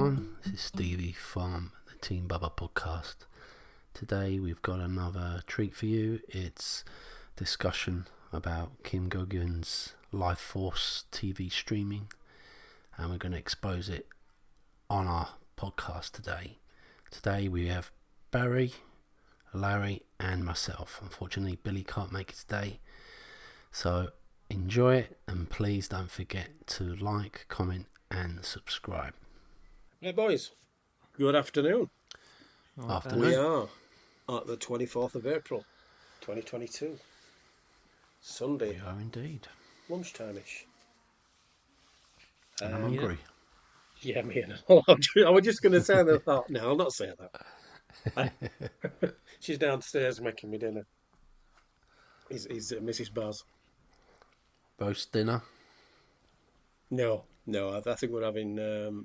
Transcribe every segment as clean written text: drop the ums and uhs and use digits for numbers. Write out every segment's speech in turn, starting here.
everyone, this is Stevie from the Team Bubba podcast. Today we've got another treat for you. It's discussion about Kim Gogion's Life Force TV streaming, and we're going to expose it on our podcast today. Today we have Barry, Larry and myself. Unfortunately Billy can't make it today, so enjoy it, and please don't forget to like, comment and subscribe. Hey boys, good afternoon. Afternoon. We are at the 24th of April 2022, Sunday, We are indeed. lunchtime-ish. And I'm hungry. Yeah, me and I was just going to say that. Thought, no, I'll not say that. She's downstairs making me dinner. He's Mrs. Baz. Roast dinner. No, I think we're having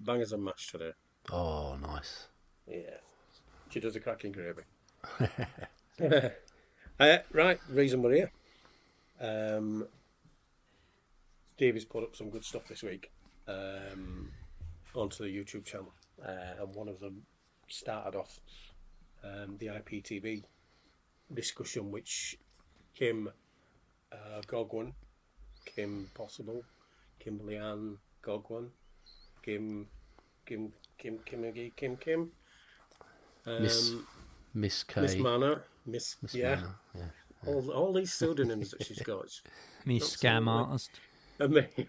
bangers and mash today. Oh, nice. Yeah, she does a cracking gravy. Right, reason we're here. Stevie's put up some good stuff this week onto the YouTube channel, and one of them started off the IPTV discussion, which Kim Gogwan, Kim Possible, Kimberly Ann Gogwan, Kim, Miss K. Miss Manor, Miss yeah. Manor, yeah. All these pseudonyms that she's got. Miss Scam Artist. Amazing.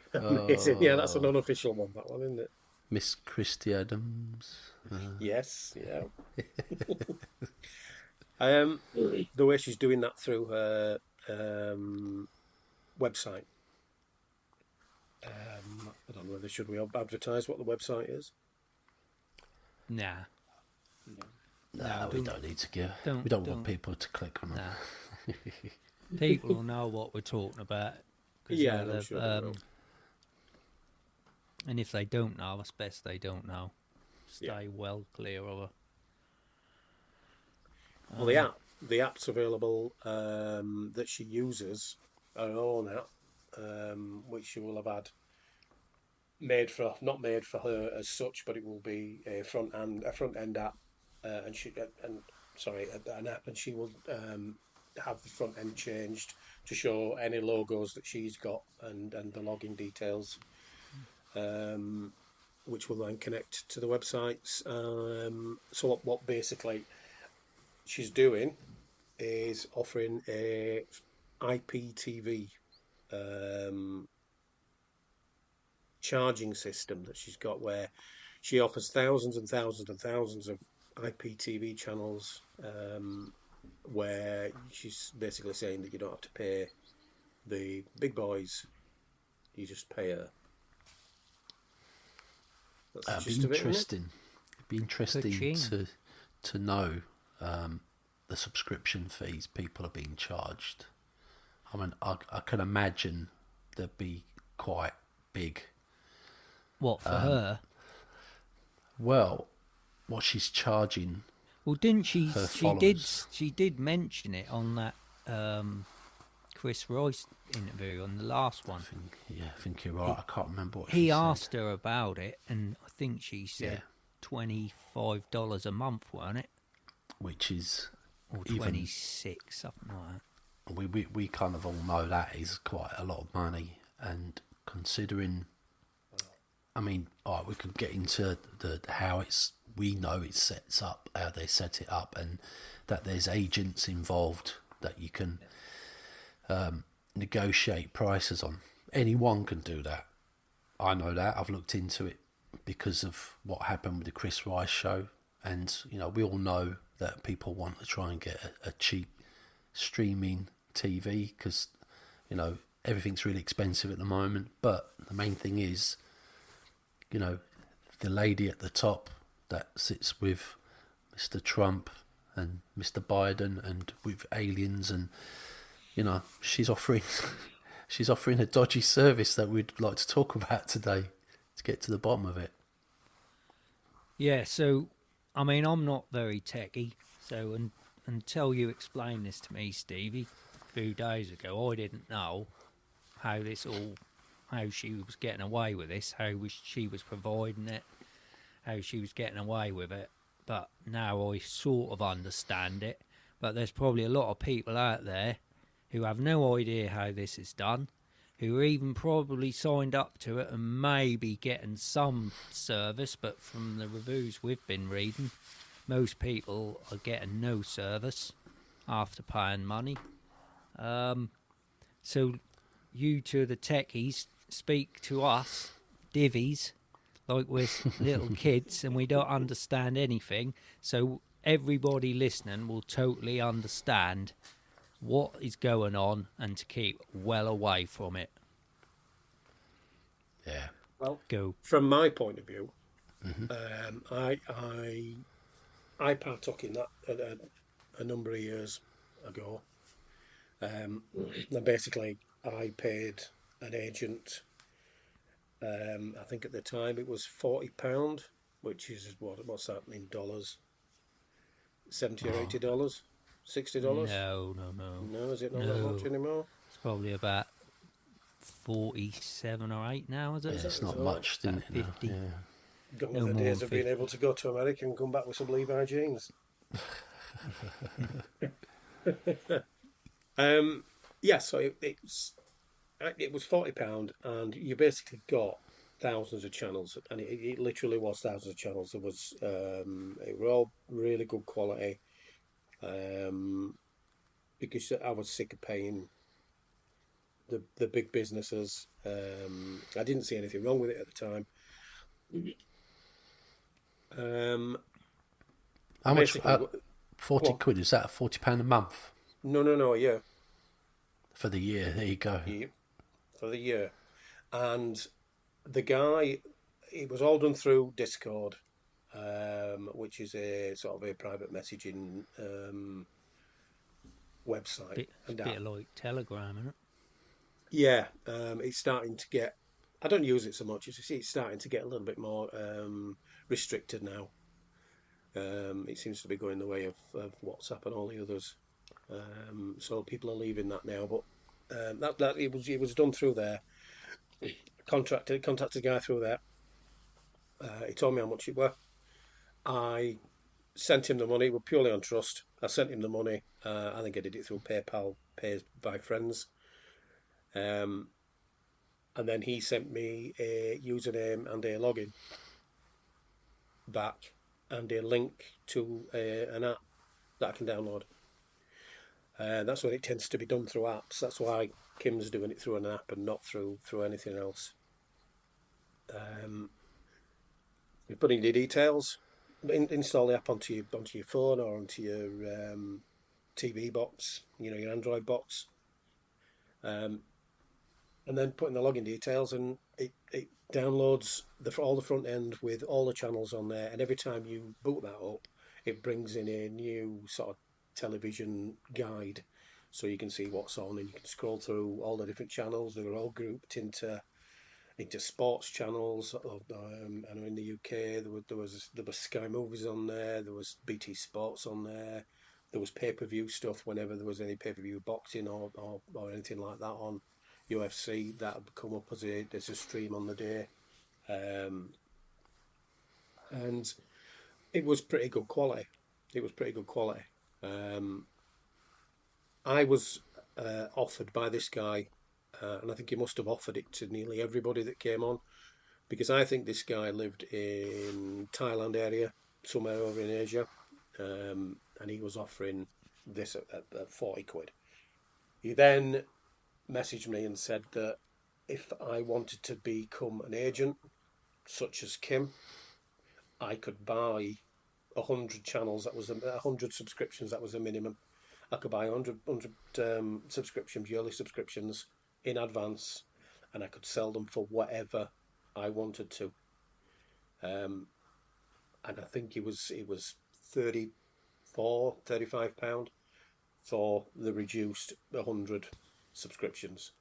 Yeah, that's an unofficial one, that one, isn't it? Miss Christy Adams. Yes, yeah. The way she's doing that through her website. I don't know whether should we advertise what the website is. Nah. No, we don't need to give. Don't- We don't want don't. people to click on it. Nah. People will know what we're talking about. 'Cause, Yeah, they've, I'm sure they will. and if they don't know, it's best they don't know. Stay Yeah. well clear of her. Well, the app's available that she uses, her own app, which she will have had not made for her as such, but it will be a front end app, an app, and she will have the front end changed to show any logos that she's got and the login details, which will then connect to the websites. So what basically she's doing is offering a IPTV charging system that she's got, where she offers thousands and thousands and thousands of IPTV channels, where she's basically saying that you don't have to pay the big boys, you just pay her. That's the It'd gist be of it, isn't it? interesting. It'd be interesting Ka-ching. to know the subscription fees people are being charged. I mean, I can imagine they'd be quite big. What, for her? Well, what she's charging. Well, didn't she? her She followers. did mention it on that Chris Royce interview on the last one. I think you're right. I can't remember what He she asked said. her about it, and I think she said $25 a month, weren't it? Which is Or even 26, something like that. we kind of all know that is quite a lot of money, and considering, I mean, all right, we could get into how we know it sets up, how they set it up, and that there's agents involved that you can negotiate prices on. Anyone can do that. I know that. I've looked into it because of what happened with the Chris Rice show, and we all know that people want to try and get a cheap streaming TV because everything's really expensive at the moment. But the main thing is, the lady at the top that sits with Mr. Trump and Mr. Biden and with aliens, and she's offering a dodgy service that we'd like to talk about today to get to the bottom of it. Yeah, so, I mean, I'm not very techie, so until you explained this to me, Stevie, a few days ago, I didn't know how she was getting away with this, she was providing it, how she was getting away with it, but now I sort of understand it. But there's probably a lot of people out there who have no idea how this is done, who are even probably signed up to it and maybe getting some service, but from the reviews we've been reading, most people are getting no service after paying money. So you two, the techies, speak to us, divvies, like we're little kids and we don't understand anything. So everybody listening will totally understand what is going on and to keep well away from it. Yeah. Well, Go. from my point of view, Mm-hmm. I partook in that a number of years ago. And basically, I paid an agent. I think at the time it was £40, which is what's that in dollars? $70 or $80, $60. No. No, is it not that No. much anymore? It's probably about 47 or 8 now, is it? Yeah, it's not So, much, didn't it? No? 50. Yeah. Gone No are the more days than of being 50. able to go to America and come back with some Levi jeans. Yeah, so it was £40, and you basically got thousands of channels, and it literally was thousands of channels. There was it were all really good quality, because I was sick of paying the big businesses. I didn't see anything wrong with it at the time. How much? Basically, 40 What? quid. Is that £40 a month no, yeah. for the year? There you go. Yeah, for the year. And the guy, it was all done through Discord, which is a sort of a private messaging website. Bit, And bit like Telegram, isn't it? yeah, it's starting to get. I don't use it so much. It's starting to get a little bit more restricted now. It seems to be going the way of WhatsApp and all the others. So people are leaving that now, but that it was done through there. Contacted a guy through there. He told me how much it were. I sent him the money. We're purely on trust. I sent him the money. I think I did it through PayPal, pays by friends. And then he sent me a username and a login back, and a link to an app that I can download. That's when it tends to be done through apps. That's why Kim's doing it through an app and not through anything else. You put in your details, install the app onto your phone or onto your TV box, your Android box, and then put in the login details, and it downloads all the front end with all the channels on there. And every time you boot that up, it brings in a new sort of television guide, so you can see what's on, and you can scroll through all the different channels. They're all grouped into sports channels. I know in the UK there was Sky Movies on there, there was BT Sports on there, there was pay-per-view stuff whenever there was any pay-per-view boxing or anything like that on. UFC, that would come up as a stream on the day, and it was pretty good quality. I was offered by this guy, and I think he must have offered it to nearly everybody that came on, because I think this guy lived in Thailand area, somewhere over in Asia, and he was offering this at 40 quid. He then messaged me and said that if I wanted to become an agent, such as Kim, I could buy 100 channels. That was 100 subscriptions. That was a minimum. I could buy 100 subscriptions, yearly subscriptions, in advance, and I could sell them for whatever I wanted to. And I think it was £35 for the reduced 100 subscriptions.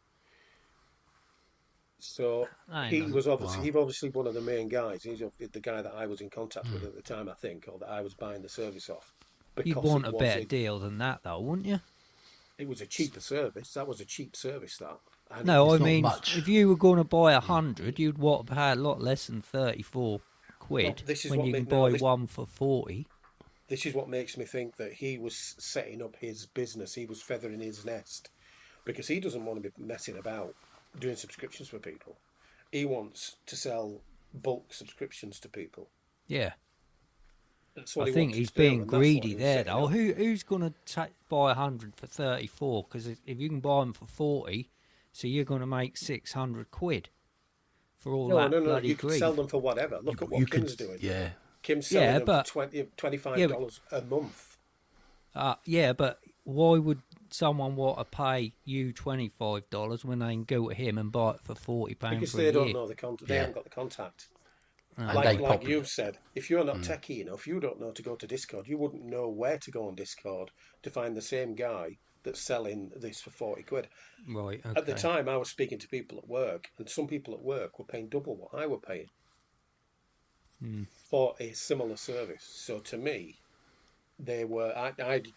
So he was obviously one of the main guys. He's the guy that I was in contact with at the time, I think, or that I was buying the service off. You'd want a better deal than that, though, wouldn't you? It was a cheaper service. That was a cheap service, that. And No, I It's not mean, much. if you were going to buy 100, you'd have had a lot less than 34 quid this is when what you can make- no, buy this- one for 40. This is what makes me think that he was setting up his business. He was feathering his nest because he doesn't want to be messing about doing subscriptions for people. He wants to sell bulk subscriptions to people. Yeah. That's what I he think wants he's to do, being and that's what greedy he was there, setting though. up. Who's going to buy 100 for 34? Because if you can buy them for 40, so you're going to make 600 quid for all that No. bloody You could grief. sell them for whatever. Look at You what could, Kim's doing. yeah. Kim's selling Yeah, them but- for $25 a month. Yeah, but why would someone want to pay you $25 when they can go to him and buy it for £40 Because for they a don't year? know the contact. They Yeah. haven't got the contact. And Like they like pop- you've said, if you're not techie enough, you don't know to go to Discord. You wouldn't know where to go on Discord to find the same guy that's selling this for 40 quid. Right, okay. At the time, I was speaking to people at work, and some people at work were paying double what I were paying for a similar service. So to me, I'd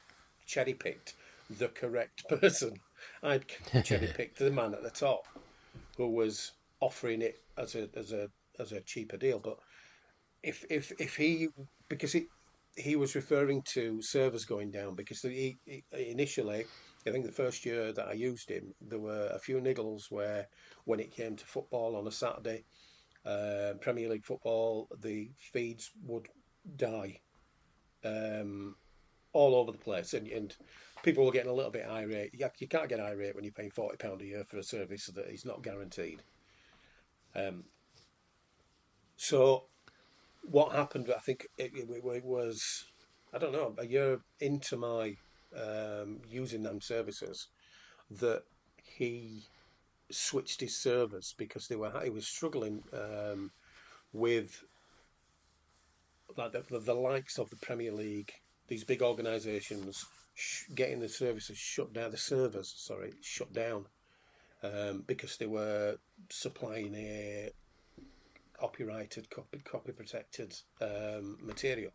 cherry picked the correct person. I'd cherry picked the man at the top who was offering it as a cheaper deal. But if he, because he was referring to servers going down, because he initially, I think the first year that I used him, there were a few niggles where when it came to football on a Saturday, Premier League football, the feeds would die all over the place, and people were getting a little bit irate. You can't get irate when you're paying £40 a year for a service that is not guaranteed. So what happened, I think it was, I don't know, a year into my using them services, that he switched his servers because he was struggling with like the likes of the Premier League, these big organisations getting the services shut down, shut down because they were supplying a copyrighted, copy protected material.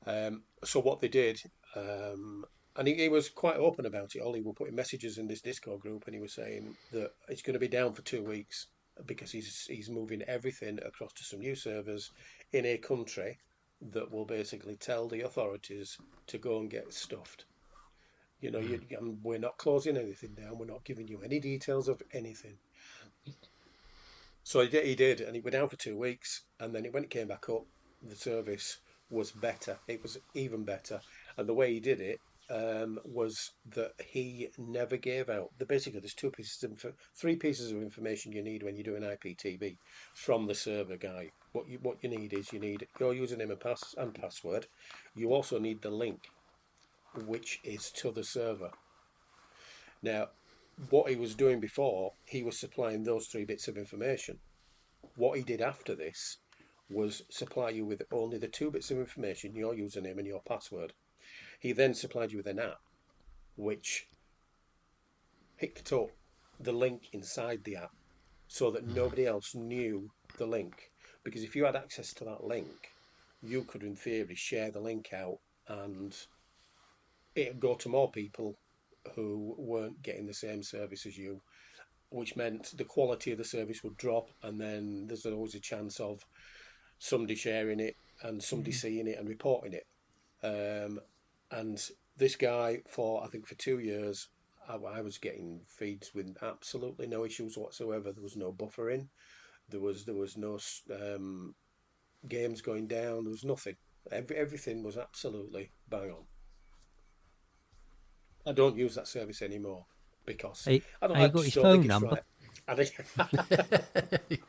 So what they did, and he was quite open about it. Ollie were putting messages in this Discord group, and he was saying that it's going to be down for 2 weeks because he's moving everything across to some new servers in a country that will basically tell the authorities to go and get stuffed. You know, we're not closing anything down. We're not giving you any details of anything. So he did, and he went down for 2 weeks, and then when it came back up, the service was better. It was even better, and the way he did it was that he never gave out. Basically, there's three pieces of information you need when you're doing IPTV from the server guy. What you need is you need your username and password. You also need the link, which is to the server. Now, what he was doing before, he was supplying those 3 bits of information. What he did after this was supply you with only the 2 bits of information, your username and your password. He then supplied you with an app which picked up the link inside the app so that nobody else knew the link. Because if you had access to that link, you could in theory share the link out and it'd go to more people who weren't getting the same service as you, which meant the quality of the service would drop, and then there's always a chance of somebody sharing it and somebody seeing it and reporting it. And this guy, I think for 2 years, I was getting feeds with absolutely no issues whatsoever. There was no buffering. There was no games going down. There was nothing. Everything was absolutely bang on. I don't use that service anymore because Hey, I don't. have I you got just his don't think phone it's number? right.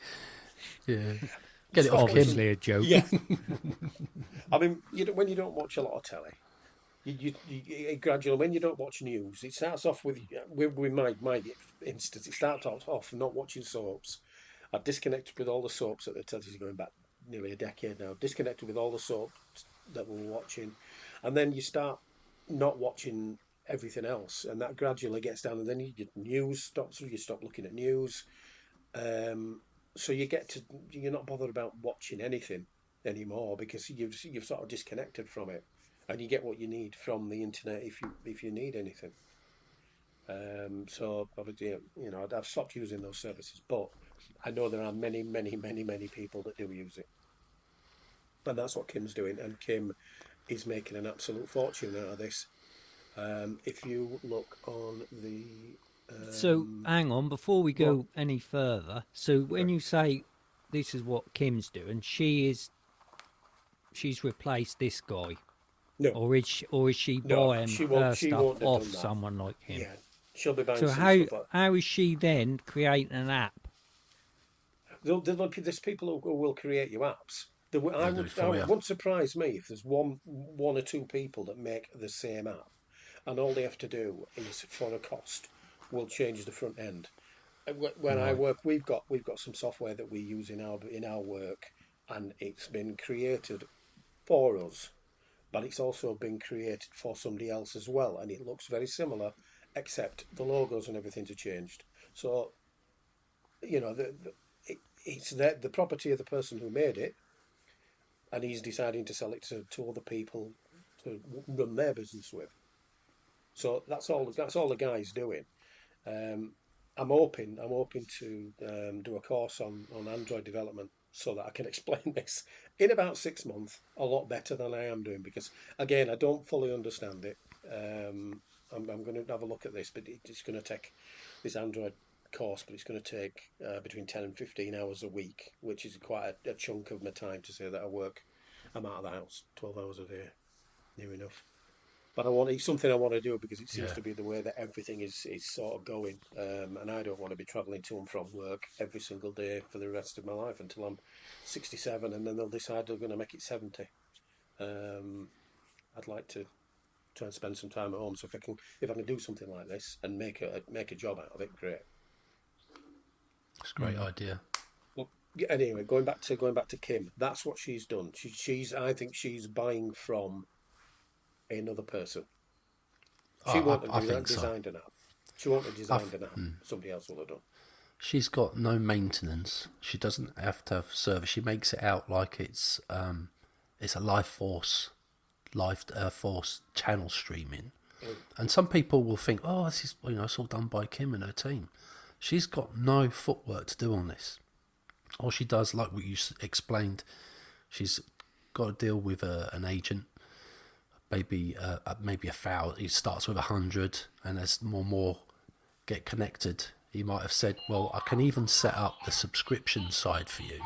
Yeah. Get it off Kim. Obviously a joke. Yeah. I mean, when you don't watch a lot of telly, you gradually, when you don't watch news, it starts off with my instance. It starts off not watching soaps. I disconnected with all the soaps that the television going back nearly a decade now. Disconnected with all the soaps that we were watching, and then you start not watching everything else, and that gradually gets down. And then your news stops. You stop looking at news. So you're not bothered about watching anything anymore because you've sort of disconnected from it, and you get what you need from the internet if you need anything. So obviously, I've stopped using those services, but I know there are many people that do use it. And that's what Kim's doing. And Kim is making an absolute fortune out of this. If you look on the So hang on, before we Go on. go any further. So when you say this is what Kim's doing, she's replaced this guy, no, or is she no, buying she her won't. She stuff won't have off done that. someone like him? Yeah, she'll be buying So some how stuff. how is she then creating an app? There's people who will create you apps. They'll do it for you. It wouldn't surprise me if there's one or two people that make the same app, and all they have to do is, for a cost, will change the front end. When I work, we've got some software that we use in our work, and it's been created for us, but it's also been created for somebody else as well, and it looks very similar, except the logos and everything's are changed. So, it's the property of the person who made it, and he's deciding to sell it to other people to run their business with. So that's all the guy's doing. I'm hoping to do a course on Android development so that I can explain this in about 6 months a lot better than I am doing, because again I don't fully understand it. I'm going to have a look at this, but it's going to take this Android course, but it's going to take between 10 and 15 hours a week, which is quite a chunk of my time to say that I'm out of the house 12 hours a day, near enough. But it's something I want to do because it seems to be the way that everything is sort of going, and I don't want to be travelling to and from work every single day for the rest of my life until I'm 67, and then they'll decide they're going to make it 70. I'd like to try and spend some time at home, so if I can do something like this and make a job out of it, great. It's a great idea. Well, anyway, going back to Kim, that's what she's done. I think she's buying from another person. She won't have designed an app. She won't have designed an app. Somebody else will have done. She's got no maintenance. She doesn't have to have service. She makes it out like it's a life force channel streaming. And some people will think, oh, this is it's all done by Kim and her team. She's got no footwork to do on this. All she does, like what you explained, she's got to deal with an agent. Maybe a foul. He starts with 100, and as more get connected, he might have said, well, I can even set up the subscription side for you.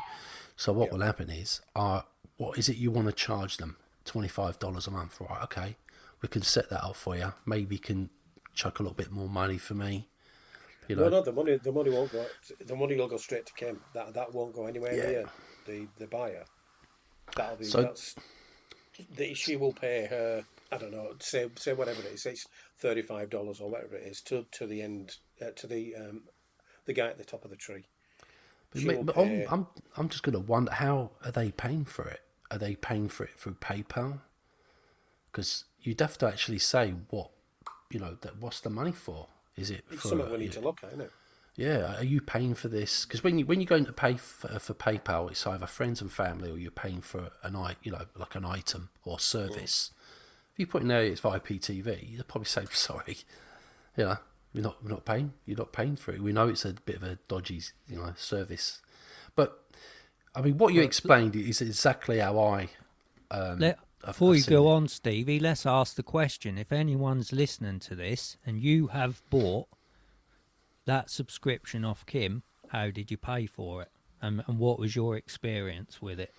So what will happen is, what is it you want to charge them? $25 a month, right? Okay, we can set that up for you. Maybe you can chuck a little bit more money for me. No, the money won't go. The money will go straight to Kim. That won't go anywhere near the buyer. That'll be she will pay her. I don't know. Say whatever it is. It's $35 or whatever it is to the end to the guy at the top of the tree. But I'm just going to wonder, how are they paying for it? Are they paying for it through PayPal? Because you'd have to actually say what's the money for? Is it It's for something we need to look at, isn't it? Yeah, are you paying for this? Because when you're going to pay for PayPal, it's either friends and family, or you're paying for like an item or service. If you put in there it's via IPTV, you'll probably say sorry, we're not paying. You're not paying for it. We know it's a bit of a dodgy service, but I mean what you explained is exactly how I. Before you go on, Stevie, let's ask the question. If anyone's listening to this and you have bought that subscription off Kim, how did you pay for it? And what was your experience with it?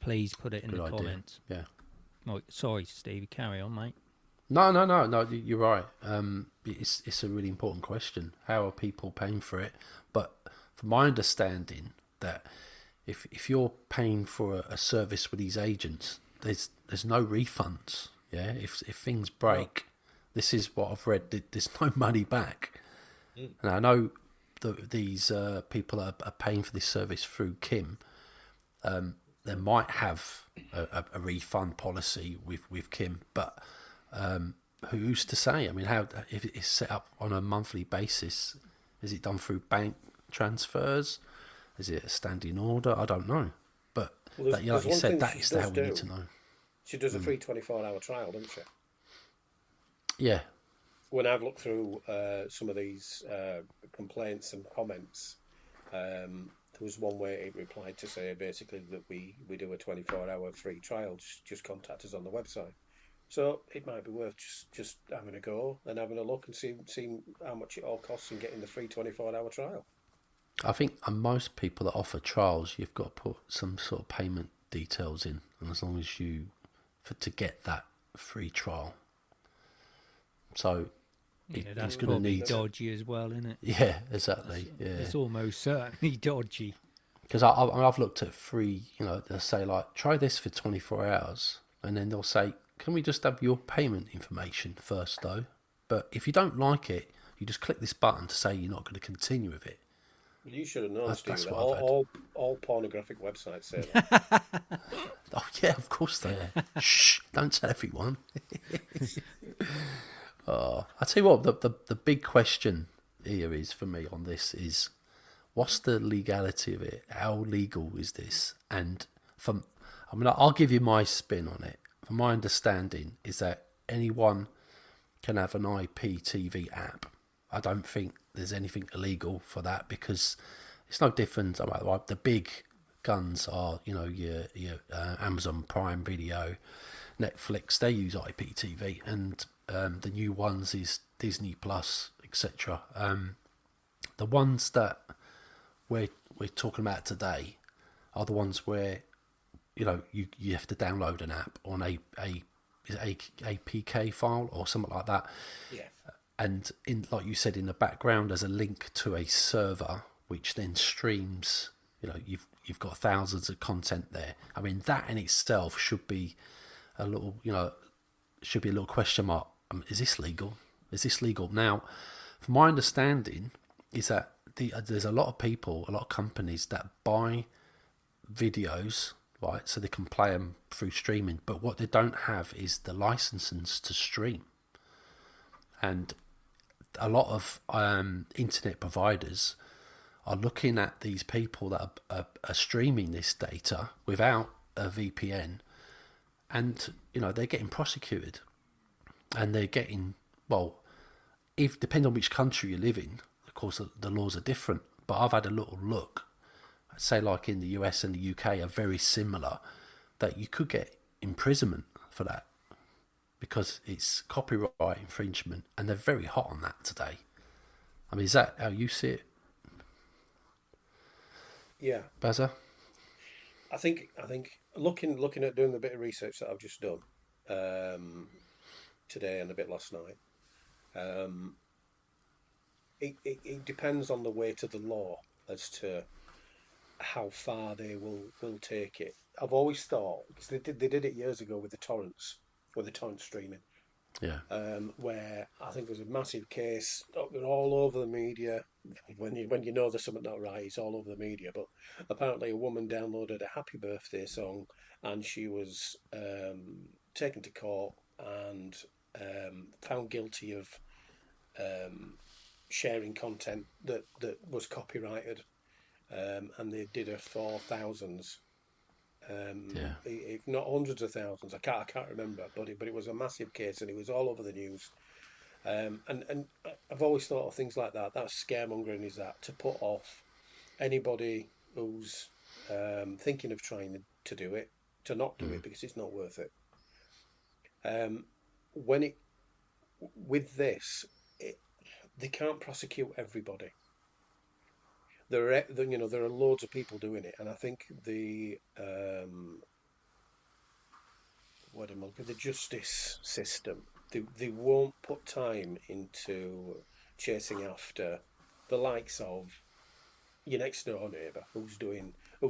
Please put it in the comments. Yeah. Oh, sorry, Stevie, carry on, mate. No, you're right. It's a really important question. How are people paying for it? But from my understanding, that if you're paying for a service with these agents, there's no refunds. Yeah, if things break, this is what I've read. There's no money back. And I know that these people are paying for this service through Kim. They might have a refund policy with Kim, but who's to say? I mean, if it's set up on a monthly basis, is it done through bank transfers? Is it a standing order? I don't know. But like you said, that is how we need to know. She does a free 24-hour trial, doesn't she? Yeah. When I've looked through some of these complaints and comments, there was one way it replied to say basically that we do a 24-hour free trial. Just contact us on the website. So it might be worth just having a go and having a look and seeing how much it all costs and getting the free 24-hour trial. I think most people that offer trials, you've got to put some sort of payment details in, and as long as to get that free trial. So that's it's going to need dodgy as well, isn't it? Yeah, exactly. It's almost certainly dodgy. Because I've looked at free, they'll say like, try this for 24 hours, and then they'll say, can we just have your payment information first though? But if you don't like it, you just click this button to say you're not going to continue with it. You should have known, Steve. That's what All pornographic websites say that. Oh yeah, of course they are. Shh! Don't tell everyone. I tell you what, the big question here is for me on this is, what's the legality of it? How legal is this? And I'll give you my spin on it. From my understanding, is that anyone can have an IPTV app. I don't think there's anything illegal for that, because it's no different. Like the big guns are, your Amazon Prime Video, Netflix. They use IPTV, and the new ones is Disney Plus, etc. The ones that we're talking about today are the ones where you have to download an app on a APK file or something like that. Yeah. And like you said, in the background, there's a link to a server which then streams. You've got thousands of content there. I mean, that in itself should be a little, question mark. Is this legal? Is this legal? Now, from my understanding, is that there's a lot of people, a lot of companies that buy videos, right, so they can play them through streaming. But what they don't have is the licenses to stream. And a lot of internet providers are looking at these people that are streaming this data without a VPN, and they're getting prosecuted, and they're getting, if depending on which country you live in, of course the laws are different. But I've had a little look. I'd say like in the US and the UK are very similar, that you could get imprisonment for that, because it's copyright infringement, and they're very hot on that today. I mean, is that how you see it? Yeah, Bazza? I think looking at doing the bit of research that I've just done today and a bit last night, it depends on the weight of the law as to how far they will take it. I've always thought, because they did it years ago with the torrents, with the torrent streaming. Yeah. Where I think there's a massive case all over the media. When you know there's something not right, it's all over the media. But apparently, a woman downloaded a Happy Birthday song, and she was taken to court and found guilty of sharing content that was copyrighted, and they did her for thousands. If not hundreds of thousands, I can't remember, but it was a massive case, and it was all over the news. And I've always thought of things like that. That's scaremongering, is that to put off anybody who's thinking of trying to do it, to not do it, because it's not worth it. With this, they can't prosecute everybody. There are loads of people doing it, and I think the justice system, they won't put time into chasing after the likes of your next door neighbour who's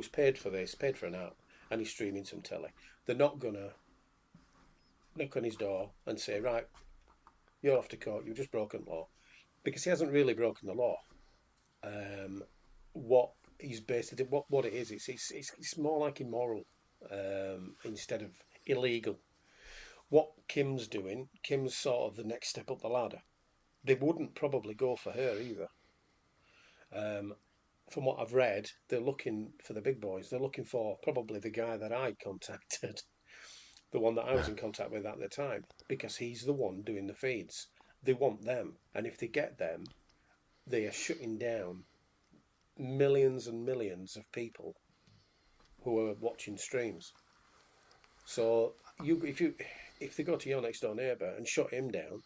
paid for an app, and he's streaming some telly. They're not gonna knock on his door and say, right, you're off to court, you've just broken law, because he hasn't really broken the law. What he's basically what it is, it's more like immoral instead of illegal. What Kim's doing, Kim's sort of the next step up the ladder. They wouldn't probably go for her either. From what I've read, they're looking for the big boys. They're looking for probably the guy that I contacted, the one that I was in contact with at the time, because he's the one doing the feeds. They want them, and if they get them, they are shutting down millions and millions of people who are watching streams. So if they go to your next door neighbour and shut him down,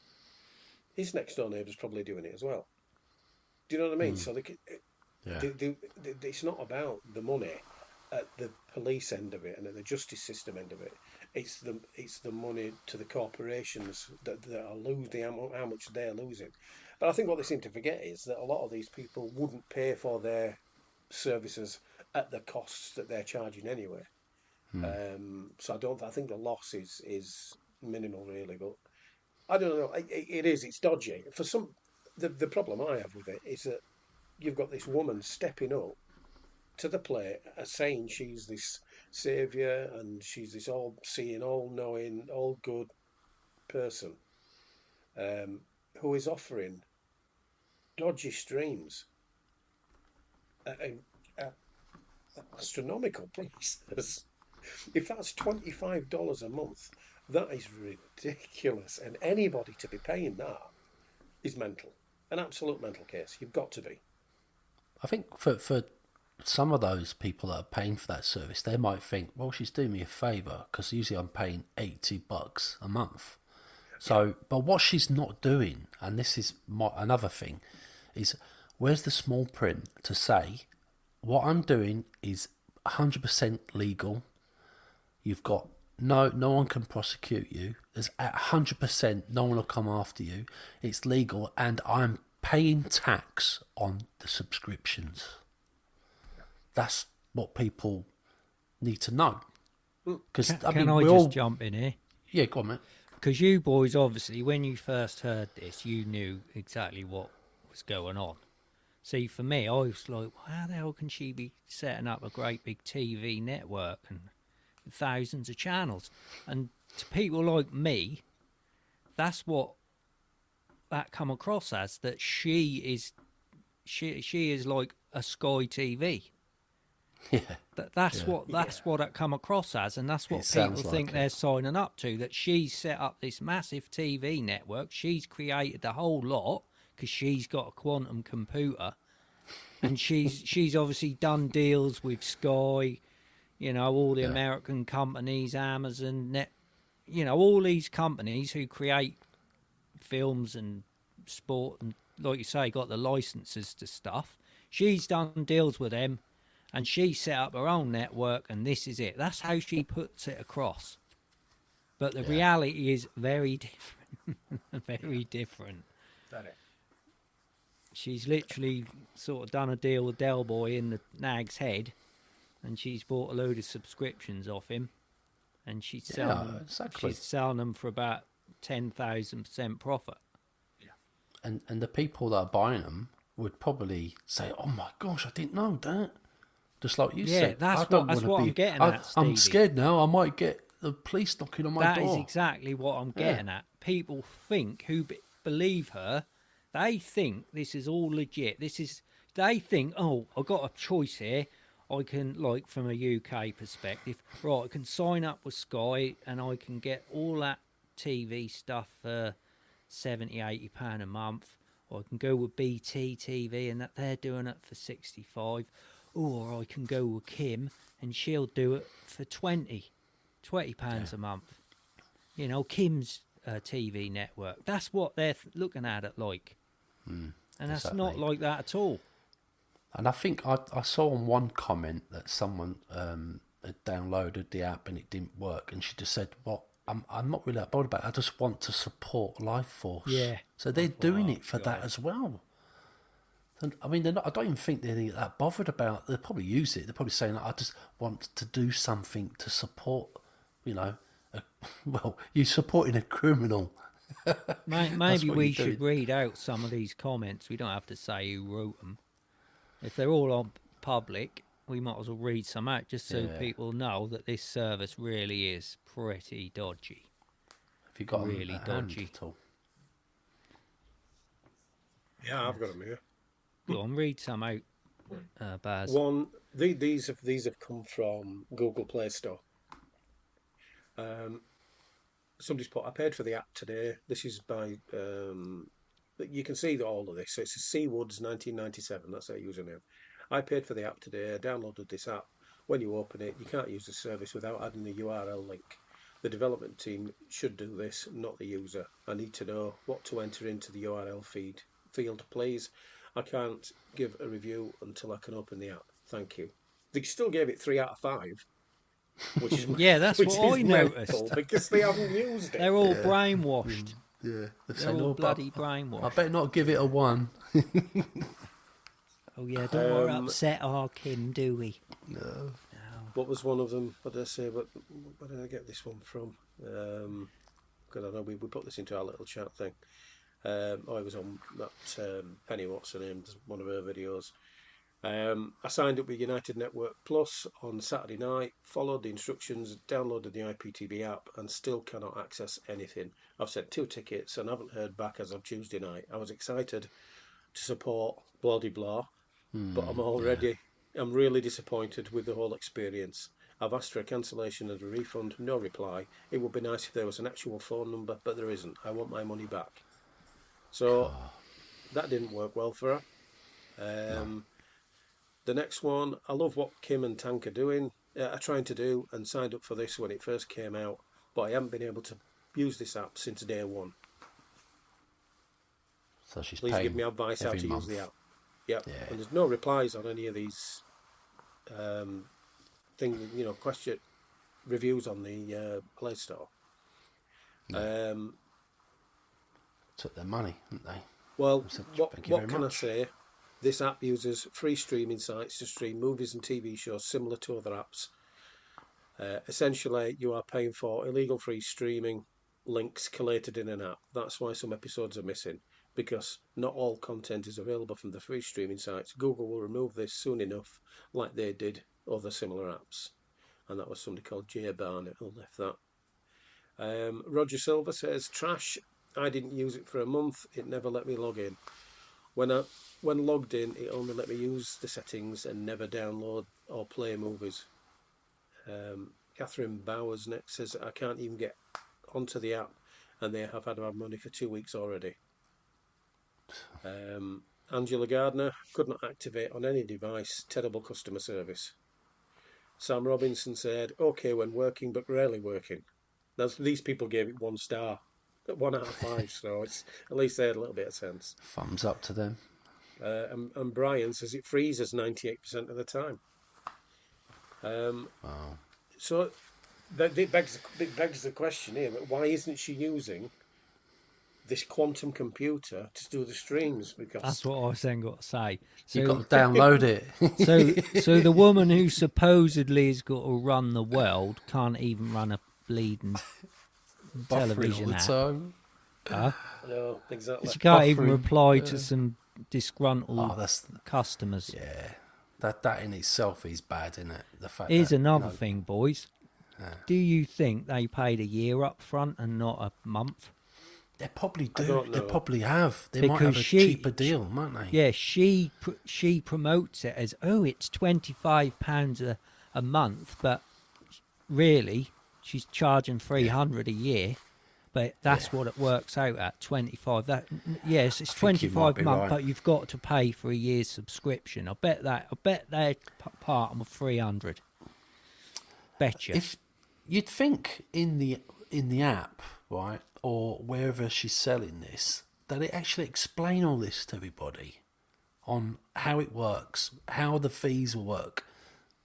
his next door neighbour's probably doing it as well. Do you know what I mean? So Yeah. it's not about the money at the police end of it and at the justice system end of it. It's the money to the corporations that are losing, how much they're losing. But I think what they seem to forget is that a lot of these people wouldn't pay for their services at the costs that they're charging anyway. So I think the loss is minimal really, but I don't know. It's dodgy. For some, the problem I have with it is that you've got this woman stepping up to the plate, saying she's this saviour and she's this all-seeing, all-knowing, all-good person, who is offering dodgy streams at astronomical prices. If that's $25 a month, that is ridiculous. And anybody to be paying that is mental. An absolute mental case. You've got to be. I think for some of those people that are paying for that service, they might think, well, she's doing me a favour because usually I'm paying $80 a month. So, but what she's not doing, and this is another thing, is where's the small print to say what I'm doing is 100% legal. You've got no one can prosecute you. There's 100% no one will come after you. It's legal, and I'm paying tax on the subscriptions. That's what people need to know. Because Can I just jump in here? Yeah, go on, mate. Because you boys, obviously, when you first heard this, you knew exactly what was going on. See, for me, I was like, how the hell can she be setting up a great big TV network and thousands of channels? And to people like me, that's what that come across as, that she is like a Sky TV. Yeah. That's what that come across as, and that's what people think they're signing up to. That she's set up this massive TV network. She's created the whole lot because she's got a quantum computer, and she's obviously done deals with Sky, all the American companies, Amazon, all these companies who create films and sport, and like you say, got the licenses to stuff. She's done deals with them. And she set up her own network, and this is it. That's how she puts it across. But the reality is very different. Very different. She's literally sort of done a deal with Del Boy in the Nag's Head, and she's bought a load of subscriptions off him, and she's selling them for about 10,000% profit. And the people that are buying them would probably say, "Oh my gosh, I didn't know that." Just like you said. That's what I'm getting at, Stevie. I'm scared now. I might get the police knocking on my door. That is exactly what I'm getting at. People think, who believe her, they think this is all legit. They think, oh, I've got a choice here. I can, like, from a UK perspective, right, I can sign up with Sky and I can get all that TV stuff for £70, £80 a month. Or I can go with BT TV and that they're doing it for 65. Or I can go with Kim and she'll do it for £20 a month. Kim's TV network. That's what they're looking at it like. And that's not like that at all. And I think I saw on one comment that someone had downloaded the app and it didn't work. And she just said, well, I'm not really that bothered about it. I just want to support Life Force. Yeah. So they're doing it for that as well. And, I mean, I don't even think they're that bothered about. They'll probably use it. They're probably saying, I just want to do something to support, you're supporting a criminal. Maybe we should read out some of these comments. We don't have to say who wrote them. If they're all on public, we might as well read some out just so people know that this service really is pretty dodgy. Have you got really dodgy at all? Yeah, I've got them here. Go on, read some out, Baz. One, these have come from Google Play Store. Somebody's put, I paid for the app today. This is by, you can see all of this. So it's a Seawoods 1997. That's their username. I paid for the app today. I downloaded this app. When you open it, you can't use the service without adding a URL link. The development team should do this, not the user. I need to know what to enter into the URL field, please. I can't give a review until I can open the app. Thank you. They still gave it 3 out of 5, which is Yeah, that's which what is I mental noticed. because they haven't used it. They're all brainwashed. Yeah, they've They're said, all "Oh, bloody but I brainwashed. better not give it a 1. Oh yeah, don't want to upset our Kim, do we? No. What was one of them? What did I say? Where did I get this one from? Because I know we put this into our little chat thing. It was on that Penny, what's her name, one of her videos. I signed up with United Network Plus on Saturday night, followed the instructions, downloaded the IPTV app, and still cannot access anything. I've sent 2 tickets and haven't heard back as of Tuesday night. I was excited to support blah de blah, but I'm really disappointed with the whole experience. I've asked for a cancellation and a refund, no reply. It would be nice if there was an actual phone number, but there isn't. I want my money back. So that didn't work well for her. The next one, I love what Kim and Tank are trying to do, and signed up for this when it first came out, but I haven't been able to use this app since day one. So she's Please give me advice how to use the app. Yep. Yeah. And there's no replies on any of these things, question reviews on the Play Store. Took their money, didn't they? Well, what can I say? This app uses free streaming sites to stream movies and TV shows similar to other apps. Essentially, you are paying for illegal free streaming links collated in an app. That's why some episodes are missing, because not all content is available from the free streaming sites. Google will remove this soon enough, like they did other similar apps. And that was somebody called Jay Barnett who left that. Roger Silver says, trash. I didn't use it for a month. It never let me log in. When logged in, it only let me use the settings and never download or play movies. Catherine Bowers next says, I can't even get onto the app, and they have had my money for 2 weeks already. Angela Gardner, could not activate on any device. Terrible customer service. Sam Robinson said, okay when working, but rarely working. These people gave it 1 star. 1 out of 5, so it's at least they had a little bit of sense. Thumbs up to them. And Brian says it freezes 98% of the time. Wow. So it begs the question here: why isn't she using this quantum computer to do the streams? Because that's what I was then got to say. So, you've got to download it. so the woman who supposedly has got to run the world can't even run a bleeding television app. Huh? No, exactly. She can't even reply to some disgruntled customers. Yeah, that in itself is bad, isn't it? The fact. Here's another thing, boys. Do you think they paid a year up front and not a month? They probably do. They probably have. They might have a cheaper deal, mightn't they? Yeah, she promotes it as, it's £25 a month, but really she's charging $300 a year. But that's what it works out at, 25. Yes, it's 25 a month, right. But you've got to pay for a year's subscription. I bet they're part of 300. Betcha. If you'd think in the app, right, or wherever she's selling this, that it actually explain all this to everybody on how it works, how the fees will work.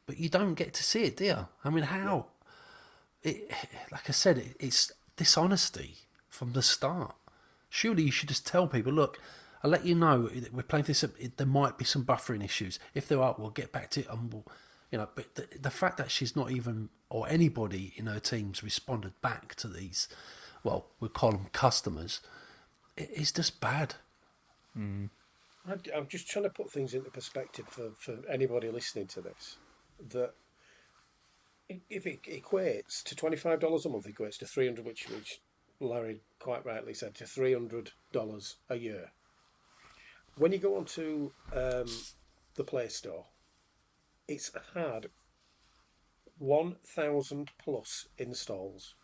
But you don't get to see it, do you? I mean, how? Like I said, it's dishonesty from the start. Surely you should just tell people, look, I'll let you know we're playing this. There might be some buffering issues. If there are, we'll get back to it, and we'll, But the fact that she's not even, or anybody in her team's responded back to these, well, we'll call them customers, it's just bad. I'm just trying to put things into perspective for anybody listening to this. That if it equates to $25 a month, equates to $300, which Larry quite rightly said, to $300 a year. When you go onto the Play Store, it's had 1,000 plus installs.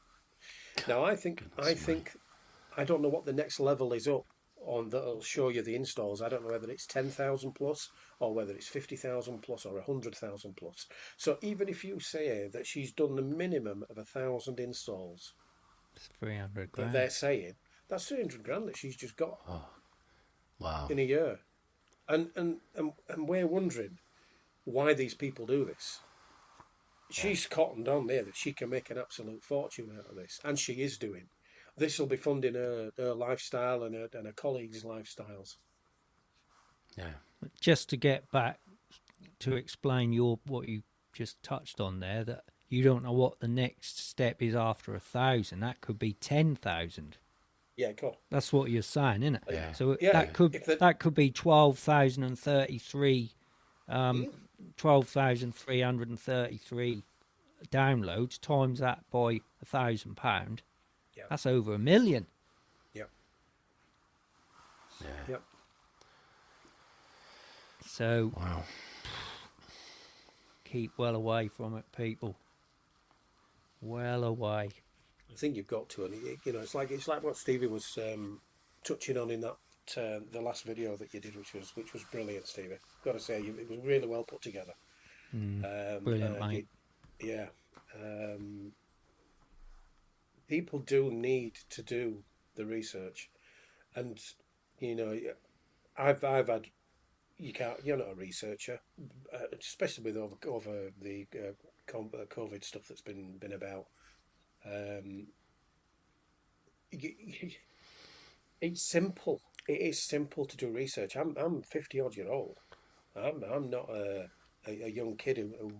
Now I don't know what the next level is up on that'll show you the installs. I don't know whether it's 10,000 plus or whether it's 50,000 plus or 100,000 plus. So even if you say that she's done the minimum of 1,000 installs It's 300 that grand. they're saying, that's 300 grand that she's just got Wow. in a year. And we're wondering why these people do this. She's cottoned on there that she can make an absolute fortune out of this, and she is doing. This will be funding her lifestyle and her colleagues' lifestyles. Yeah. Just to get back to explain what you just touched on there, that you don't know what the next step is after 1,000. That could be 10,000. Yeah, God. That's what you're saying, isn't it? Yeah. So Yeah, that could be 12,033, 12,333 downloads times that by £1,000. Yeah. That's over 1 million. Yep. Yeah. Yep. So Wow. keep well away from it, people. Well away. I think you've got to, and it's like what Stevie was touching on in that the last video that you did, which was brilliant, Stevie. Got to say, it was really well put together. Brilliant, mate. Yeah. People do need to do the research, and I've had. You're not a researcher, especially with over the COVID stuff that's been about. It's simple. It is simple to do research. I'm 50 odd year old. I'm not a young kid who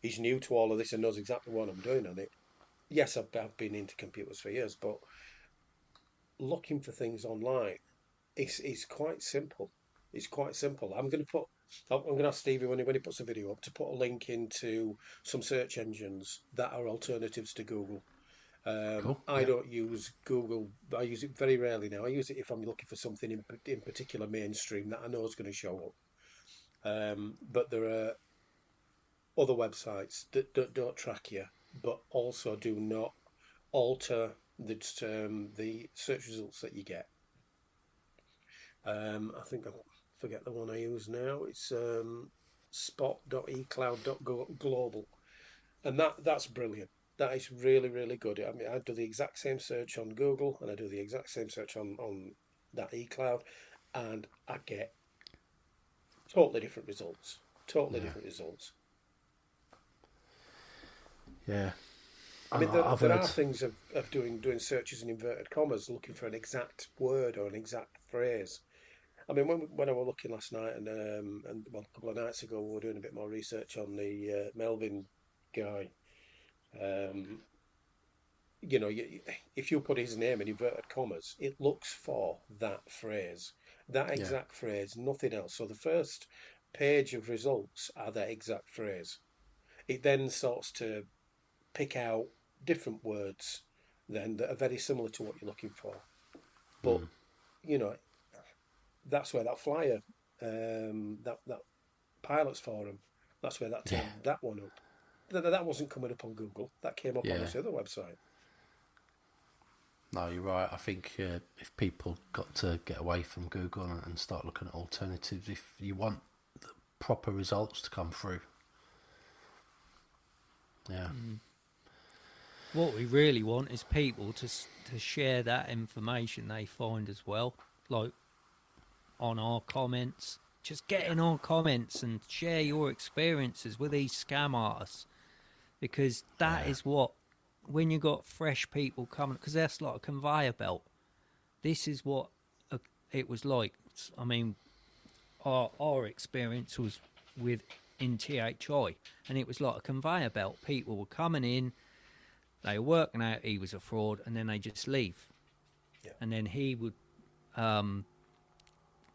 is new to all of this and knows exactly what I'm doing on it. Yes, I've been into computers for years, but looking for things online is quite simple. It's quite simple. I'm going to ask Stevie when he puts a video up to put a link into some search engines that are alternatives to Google. Cool. I don't use Google. I use it very rarely now. I use it if I'm looking for something in particular mainstream that I know is going to show up. But there are other websites that don't track you, but also do not alter the search results that you get. I think I forget the one I use now. It's spot.ecloud.global, and that's brilliant. That is really, really good. I mean, I do the exact same search on Google, and I do the exact same search on that eCloud, and I get totally different results. Different results. Yeah. I mean, there are things of doing searches in inverted commas, looking for an exact word or an exact phrase. I mean, when I was looking last night and a couple of nights ago, we were doing a bit more research on the Melvin guy. If you put his name in inverted commas, it looks for that phrase, that exact phrase, nothing else. So the first page of results are that exact phrase. It then starts to pick out different words then that are very similar to what you're looking for. But that's where that flyer, that pilots forum, that's where that turned that one up. That wasn't coming up on Google. That came up on this other website. No, you're right. I think if people got to get away from Google and start looking at alternatives, if you want the proper results to come through. Yeah. What we really want is people to share that information they find as well, like on our comments. Just get in our comments and share your experiences with these scam artists, because that is what, when you got fresh people coming, because that's like a conveyor belt. This is what it was like. I mean, our experience was in THI, and it was like a conveyor belt. People were coming in, they were working out he was a fraud, and then they just leave. Yeah. And then he would,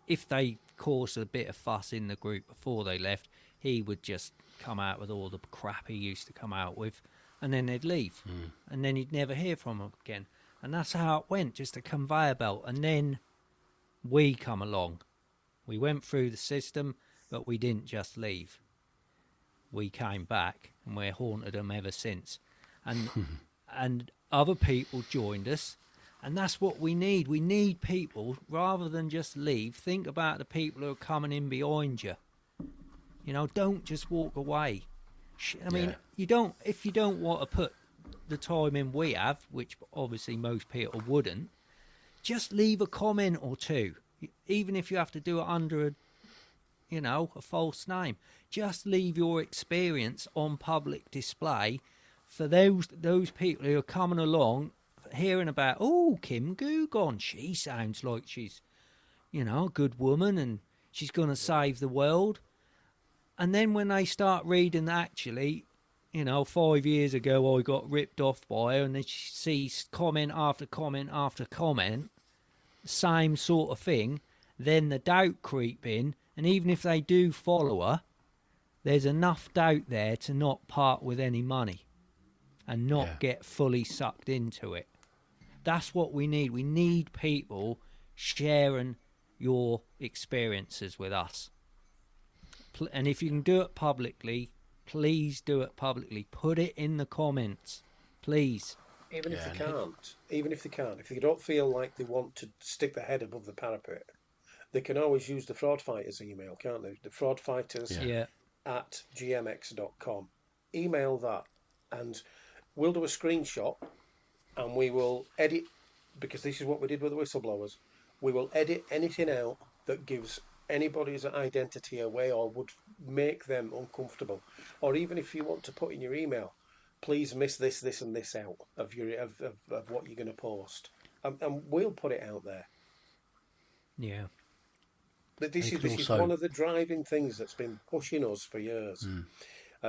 if they caused a bit of fuss in the group before they left, he would just come out with all the crap he used to come out with, and then they'd leave. And then you'd never hear from them again. And that's how it went, just a conveyor belt. And then we come along. We went through the system, but we didn't just leave. We came back, and we're haunted them ever since. And and other people joined us, And that's what we need. We need people, rather than just leave, think about the people who are coming in behind you. You know, don't just walk away. I mean, if you don't want to put the time in we have, which obviously most people wouldn't, just leave a comment or two. Even if you have to do it under a false name. Just leave your experience on public display for those people who are coming along, hearing about, oh, Kim Gugon, she sounds like she's, a good woman and she's going to save the world. And then when they start reading that, actually, 5 years ago I got ripped off by her, and then she sees comment after comment after comment, same sort of thing, then the doubt creep in, and even if they do follow her, there's enough doubt there to not part with any money and not get fully sucked into it. That's what we need. We need people sharing your experiences with us. And if you can do it publicly, please do it publicly. Put it in the comments, please. Even if they can't, if they don't feel like they want to stick their head above the parapet, they can always use the Fraud Fighters email, can't they? The Fraud Fighters at gmx.com. Email that, and we'll do a screenshot, and we will edit, because this is what we did with the whistleblowers. We will edit anything out that gives anybody's identity away or would make them uncomfortable. Or even if you want to put in your email, please miss this, this, and this out of what you're going to post, and we'll put it out there. Yeah. But this is one of the driving things that's been pushing us for years. I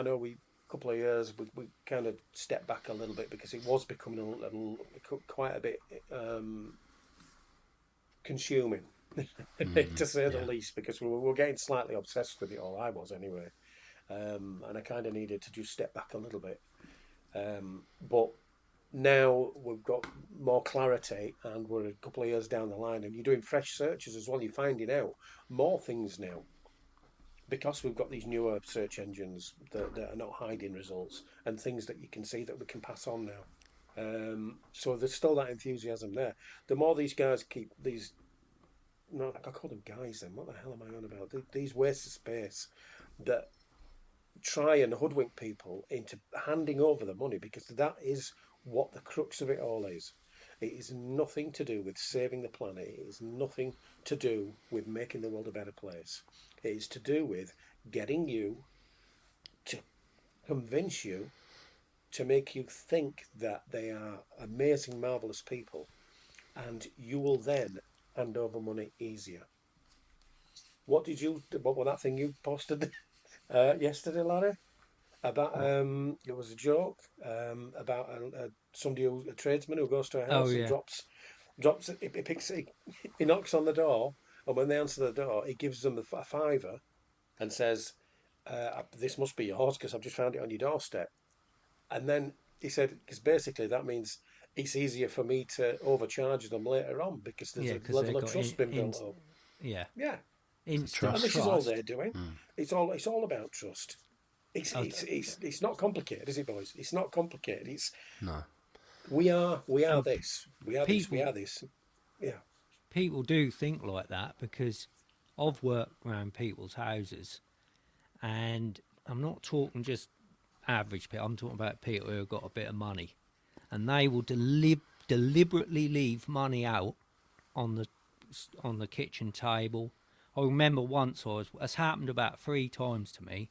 know a couple of years we kind of stepped back a little bit because it was becoming quite a bit consuming, to say the least, because we were getting slightly obsessed with it all. I was anyway. And I kind of needed to just step back a little bit. But now we've got more clarity, and we're a couple of years down the line, and you're doing fresh searches as well. You're finding out more things now because we've got these newer search engines that are not hiding results and things that you can see that we can pass on now. So there's still that enthusiasm there. The more these guys keep these, no, I call them guys then, what the hell am I on about? These wastes of space that try and hoodwink people into handing over the money, because that is what the crux of it all is. It is nothing to do with saving the planet. It is nothing to do with making the world a better place. It is to do with getting you to convince you, to make you think that they are amazing, marvellous people, and you will then hand over money easier. What was that thing you posted yesterday, Larry? About it was a joke about a tradesman who goes to a house and drops he knocks on the door, and when they answer the door, he gives them a fiver and says, "This must be yours because I've just found it on your doorstep." And then he said, because basically that means it's easier for me to overcharge them later on because there's a level of trust been built up. Yeah. And this is all they're doing. It's all about trust. It's not complicated, is it, boys? It's not complicated. We are this. We are this. Yeah. People do think like that because I've worked around people's houses, and I'm not talking just average people. I'm talking about people who have got a bit of money, and they will deliberately leave money out on the kitchen table. I remember once it's happened about 3 times to me.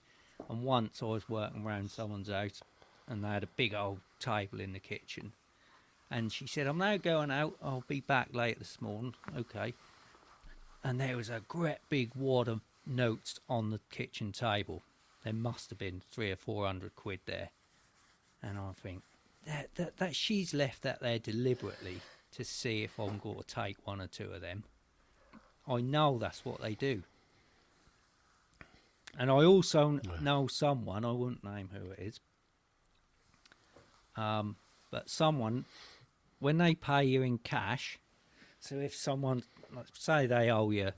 And once I was working around someone's house, and they had a big old table in the kitchen. And she said, "I'm now going out. I'll be back late this morning." Okay. And there was a great big wad of notes on the kitchen table. There must have been 300 or 400 quid there. And I think that she's left that there deliberately to see if I'm going to take 1 or 2 of them. I know that's what they do. And I also know someone, I wouldn't name who it is, but someone, when they pay you in cash, so if someone, say they owe you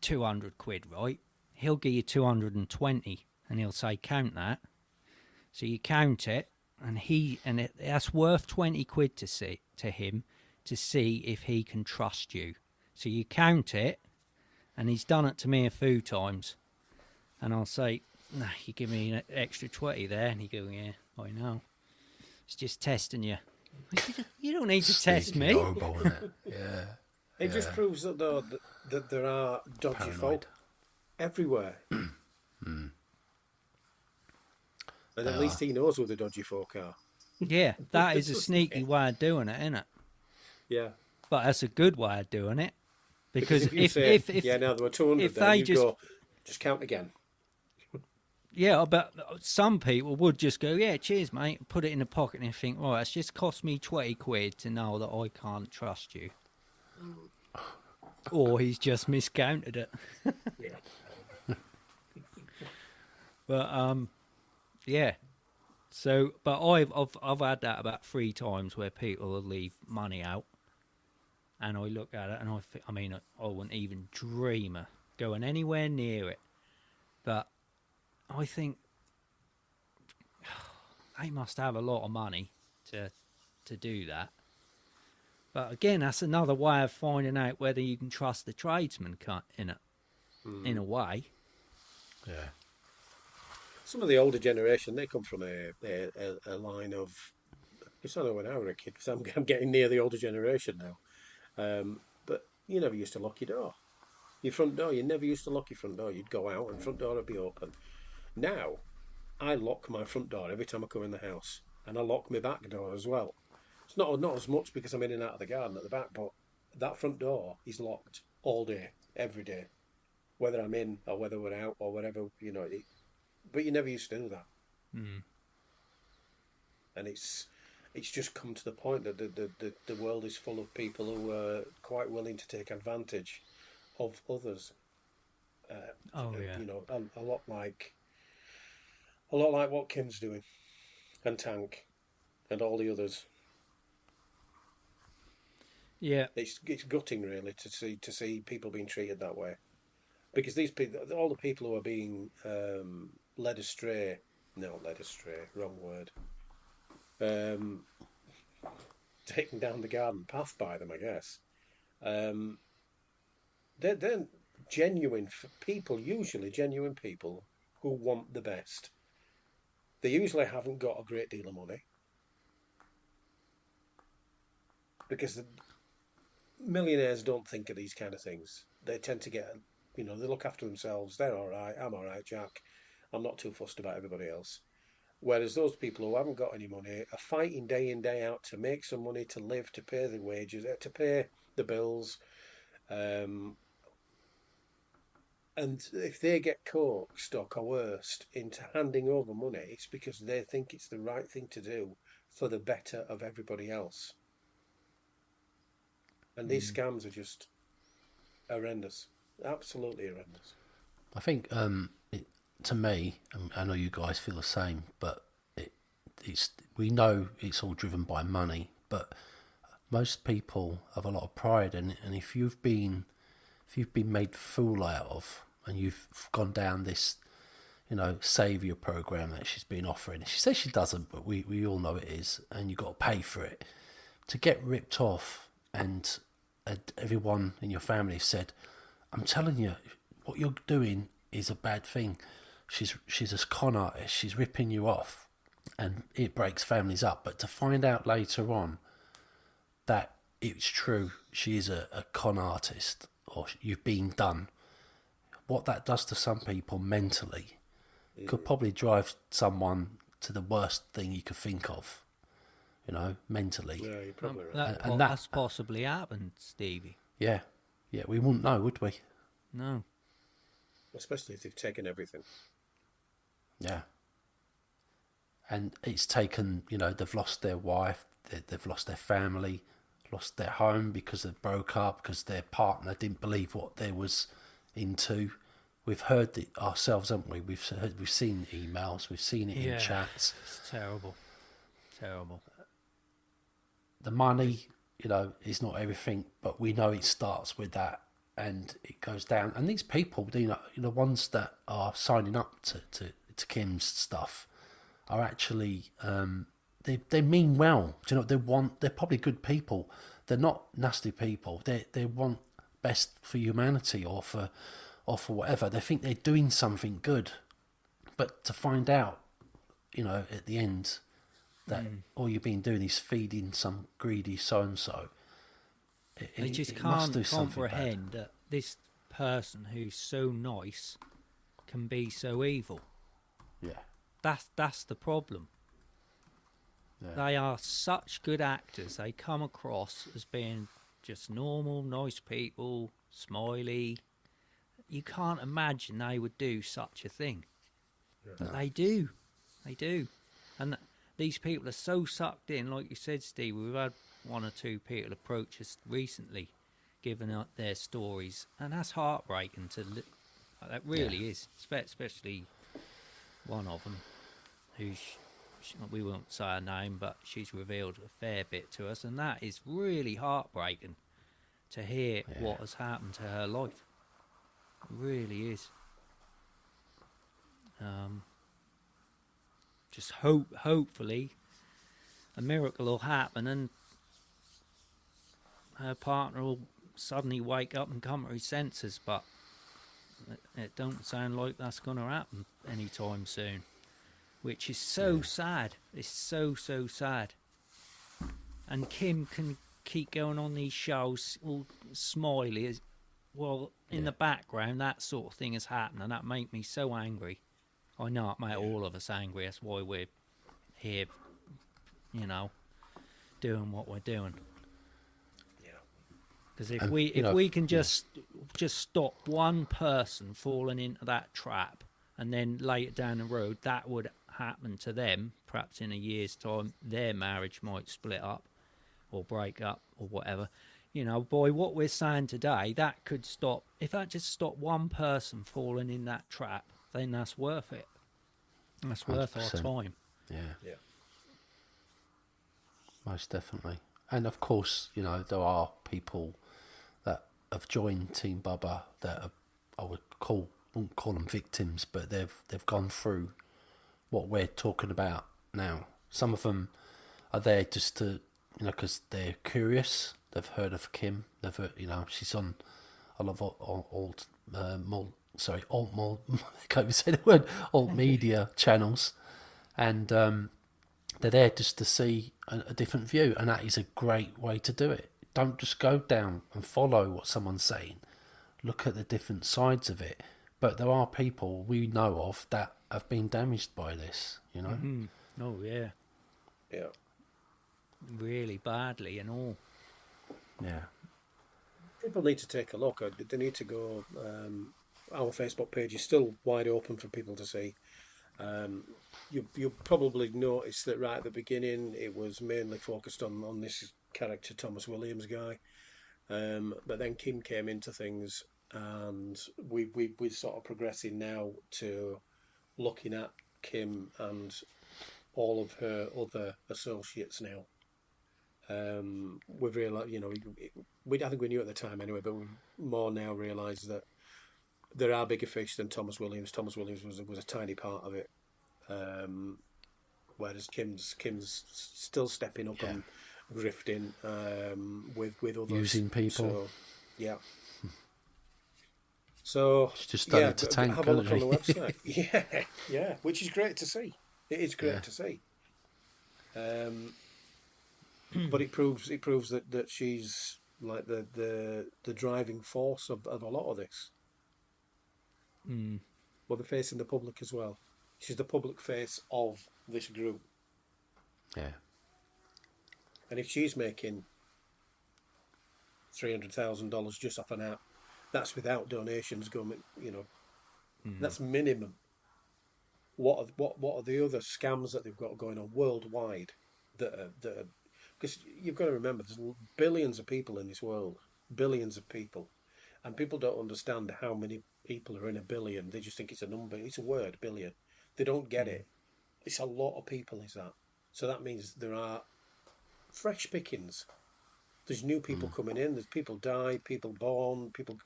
200 quid, right? He'll give you 220 and he'll say, "Count that." So you count it, and that's worth 20 quid to him to see if he can trust you. So you count it, and he's done it to me a few times, and I'll say, "Nah, you give me an extra 20 there," and he go, "Yeah, I know. It's just testing you." You don't need to test Sneaky me. horrible, isn't it? Yeah. It just proves that though that there are dodgy Paranoid. folk everywhere. And at least he knows who the dodgy folk are. Yeah, that is a sneaky way of doing it, isn't it? Yeah. But that's a good way of doing it. Because if you say, yeah, now there were 200 if there, they you go, just count again. Yeah, but some people would just go, "Yeah, cheers, mate," put it in the pocket and think, "Right, it's just cost me 20 quid to know that I can't trust you." Or he's just miscounted it. Yeah. But yeah. So, but I've had that about 3 times where people will leave money out, and I look at it and I wouldn't even dream of going anywhere near it. But I think they must have a lot of money to do that. But again, that's another way of finding out whether you can trust the tradesman in it, in a way. Yeah. Some of the older generation, they come from a line of, it's not when I was a kid, because I'm getting near the older generation now. But you never used to lock your door. Your front door, you never used to lock your front door. You'd go out and front door would be open. Now, I lock my front door every time I come in the house, and I lock my back door as well. It's not as much because I'm in and out of the garden at the back, but that front door is locked all day, every day, whether I'm in or whether we're out or whatever, you know. But you never used to do that, and it's just come to the point that the world is full of people who are quite willing to take advantage of others. You know, a lot like what Kim's doing, and Tank, and all the others. Yeah, It's gutting really to see people being treated that way, because these people, all the people who are being led astray, wrong word, taken down the garden path by them, I guess. They're genuine people, usually genuine people who want the best. They usually haven't got a great deal of money, because the millionaires don't think of these kind of things. They tend to get, you know, they look after themselves. They're all right. I'm all right, Jack. I'm not too fussed about everybody else. Whereas those people who haven't got any money are fighting day in, day out to make some money, to live, to pay the wages, to pay the bills. And if they get coaxed or coerced into handing over money, it's because they think it's the right thing to do for the better of everybody else. And these scams are just horrendous. Absolutely horrendous. I think to me, and I know you guys feel the same, but we know it's all driven by money, but most people have a lot of pride in it, and if you've been made fool out of, and you've gone down this, you know, saviour program that she's been offering. She says she doesn't, but we all know it is, and you've got to pay for it. To get ripped off, and everyone in your family said, "I'm telling you, what you're doing is a bad thing. She's a con artist. She's ripping you off," and it breaks families up. But to find out later on that it's true, she is a con artist, or you've been done, what that does to some people mentally could probably drive someone to the worst thing you could think of, you know, mentally. Yeah, you're probably right. That's possibly happened, Stevie. Yeah, we wouldn't know, would we? No. Especially if they've taken everything. Yeah. And it's taken, you know, they've lost their wife, they've lost their family, lost their home because they broke up, because their partner didn't believe what they was into. We've heard it ourselves, haven't we? We've seen emails, we've seen it in chats. It's terrible. The money, you know, is not everything, but we know it starts with that, and it goes down. And these people, you know, the ones that are signing up to Kim's stuff are actually they mean well. Do you know, they're probably good people. They're not nasty people. They want best for humanity or for whatever. They think they're doing something good, but to find out, at the end, that all you've been doing is feeding some greedy so and so. They just can't comprehend that this person who's so nice can be so evil. Yeah. That's the problem. Yeah. They are such good actors. They come across as being just normal, nice people, smiley. You can't imagine they would do such a thing. Yeah. But they do. They do. And these people are so sucked in, like you said, Steve. We've had one or two people approach us recently, giving up their stories. And that's heartbreaking that really is. Especially one of them, who's... we won't say her name, but she's revealed a fair bit to us, and that is really heartbreaking to hear what has happened to her life. It really is. Just hopefully a miracle will happen and her partner will suddenly wake up and come to his senses, but it don't sound like that's going to happen anytime soon. Which is so sad. It's so sad. And Kim can keep going on these shows all smiley as well. In the background, that sort of thing is happening, and that makes me so angry. I know it made all of us angry. That's why we're here, doing what we're doing. Yeah. Because if we can just stop one person falling into that trap, and then later down the road that would happen to them, perhaps in a year's time their marriage might split up or break up or whatever. By what we're saying today, that could stop. If that just stopped one person falling in that trap, then that's worth it. That's worth 100%. our time. Yeah. Most definitely. And of course, there are people that have joined Team Bubba that I wouldn't call them victims, but they've gone through what we're talking about now. Some of them are there just to, because they're curious. They've heard of Kim. They've heard, she's on a lot of alt media channels, and they're there just to see a different view, and that is a great way to do it. Don't just go down and follow what someone's saying. Look at the different sides of it. But there are people we know of that have been damaged by this, Mm-hmm. Oh, yeah. Yeah. Really badly and all. Yeah. People need to take a look. They need to go. Our Facebook page is still wide open for people to see. You probably noticed that right at the beginning it was mainly focused on this character Thomas Williams guy, but then Kim came into things, and we're sort of progressing now to looking at Kim and all of her other associates now. We've realised, I think we knew at the time anyway, but we more now realise that there are bigger fish than Thomas Williams. Thomas Williams was a tiny part of it, whereas Kim's still stepping up and grifting with others, using people. So, yeah. So she's just started to tank. Have a look on the website. yeah, which is great to see. It is great to see. But it proves that she's like the driving force of a lot of this. Well, the face in the public as well. She's the public face of this group. Yeah. And if she's making $300,000 just off an app, that's without donations going. That's minimum. What are the other scams that they've got going on worldwide? That are because you've got to remember there's billions of people in this world, billions of people, and people don't understand how many people are in a billion. They just think it's a number, it's a word, billion. They don't get it. It's a lot of people, is that? So that means there are fresh pickings. There's new people coming in. There's people die, people born, people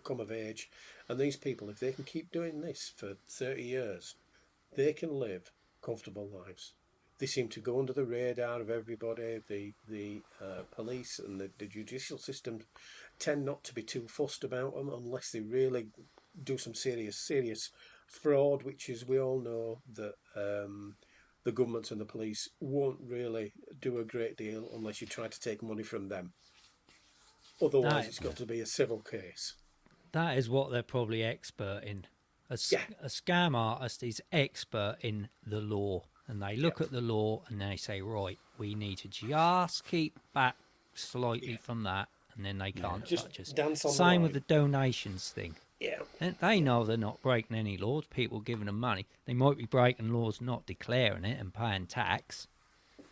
come of age, and these people, if they can keep doing this for 30 years, they can live comfortable lives. they seem to go under the radar of everybody. The police and the judicial system tend not to be too fussed about them unless they really do some serious fraud, which is, we all know that the government and the police won't really do a great deal unless you try to take money from them. Otherwise, it's got to be a civil case. That is what they're probably expert in. A scam artist is expert in the law, and they look at the law and they say, right, we need to just keep back slightly from that, and then they can't touch us. Same with the donations thing. Yeah. And they know they're not breaking any laws. People giving them money. They might be breaking laws, not declaring it and paying tax.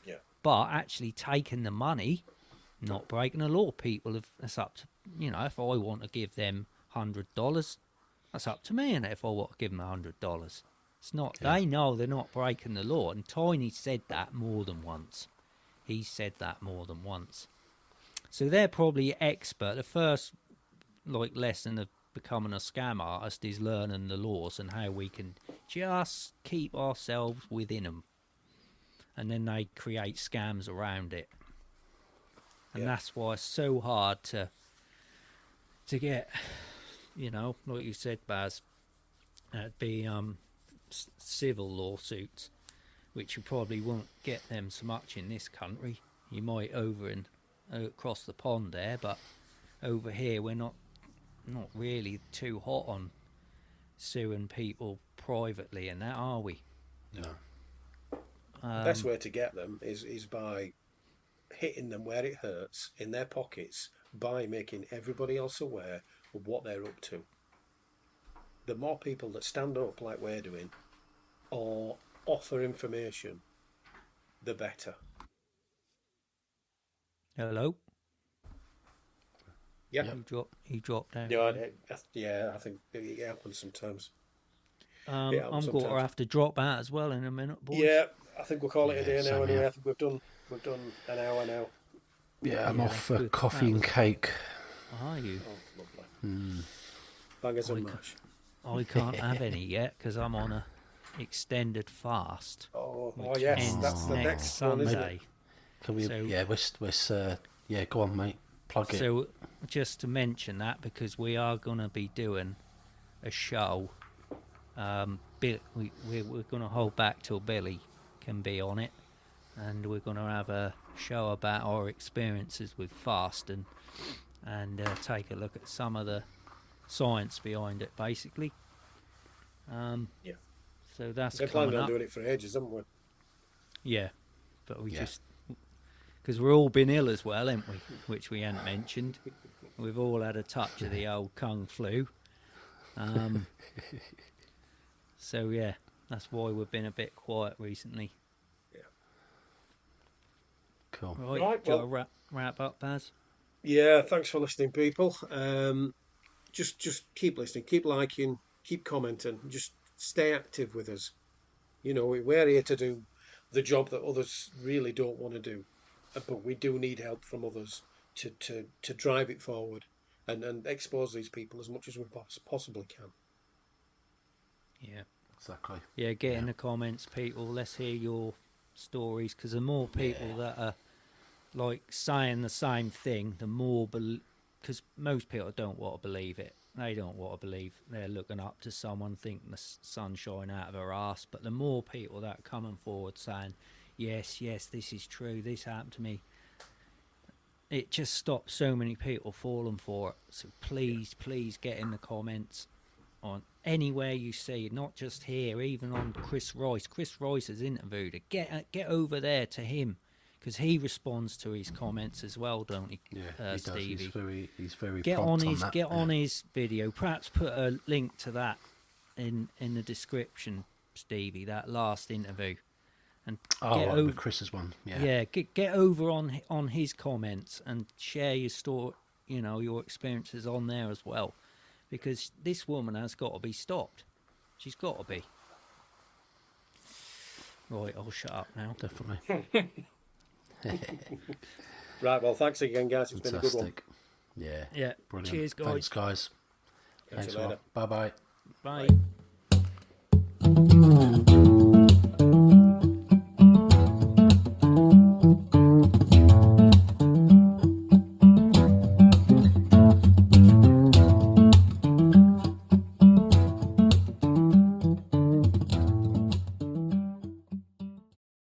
Yeah. But actually taking the money, not breaking a law. People have, it's up to, if I want to give them $100, that's up to me. And if I want to give them $100, it's not, they know they're not breaking the law. And Tiny said that more than once. He said that more than once. So they're probably expert. The first lesson of becoming a scam artist is learning the laws and how we can just keep ourselves within them, and then they create scams around it, and that's why it's so hard to get, like you said, Baz, be civil lawsuits, which you probably won't get them so much in this country. You might over and across the pond there, but over here we're not really too hot on suing people privately and that, are we? No. Best way to get them is by hitting them where it hurts, in their pockets, by making everybody else aware of what they're up to. The more people that stand up like we're doing or offer information, the better. Hello? Yeah. You dropped out. Yeah, I think it happens sometimes. I'm going to have to drop out as well in a minute, boys. Yeah, I think we'll call it a day now anyway. I think we've done an hour now. Yeah, I'm off for coffee and cake. Are you? Oh, lovely. Bangers and mash. I can't have any yet because I'm on a extended fast. Oh yes, that's the next Sunday. one, isn't it? Can we? Go on, mate. Plug it. So just to mention that, because we are going to be doing a show. We're going to hold back till Billy can be on it, and we're going to have a show about our experiences with fasting and take a look at some of the science behind it, basically. So that's We've coming planned on up. doing it for ages, haven't we? Yeah, but we just, because we've all been ill as well, haven't we? Which we hadn't mentioned. We've all had a touch of the old kung flu. So yeah, that's why we've been a bit quiet recently. Yeah. Cool. Right, do you want to wrap up, Baz? Yeah, thanks for listening, people. Just keep listening, keep liking, keep commenting, just stay active with us. We're here to do the job that others really don't want to do, but we do need help from others to drive it forward and expose these people as much as we possibly can. Yeah, exactly. Yeah, get in the comments, people. Let's hear your stories, because the more people that are saying the same thing, the more, because most people don't want to believe it. They don't want to believe they're looking up to someone thinking the sun shine out of her arse. But the more people that are coming forward saying, yes, this is true, this happened to me, it just stops so many people falling for it. So please get in the comments on anywhere you see, not just here, even on Chris Rice. Chris Rice has interviewed it. Get over there to him, because he responds to his comments as well, don't he? Yeah, he Stevie? does. He's very Get prompt on his that. on his video. Perhaps put a link to that in the description, Stevie. That last interview, and get over Chris's one. Yeah. Get over on his comments and share your story. Your experiences on there as well, because this woman has got to be stopped. She's got to be. Right, I'll shut up now. Definitely. Right, well, thanks again, guys. It's been a good one. Yeah. Yeah. Brilliant. Cheers, guys. Thanks, guys. Catch Thanks you a lot. later. Bye-bye. Bye.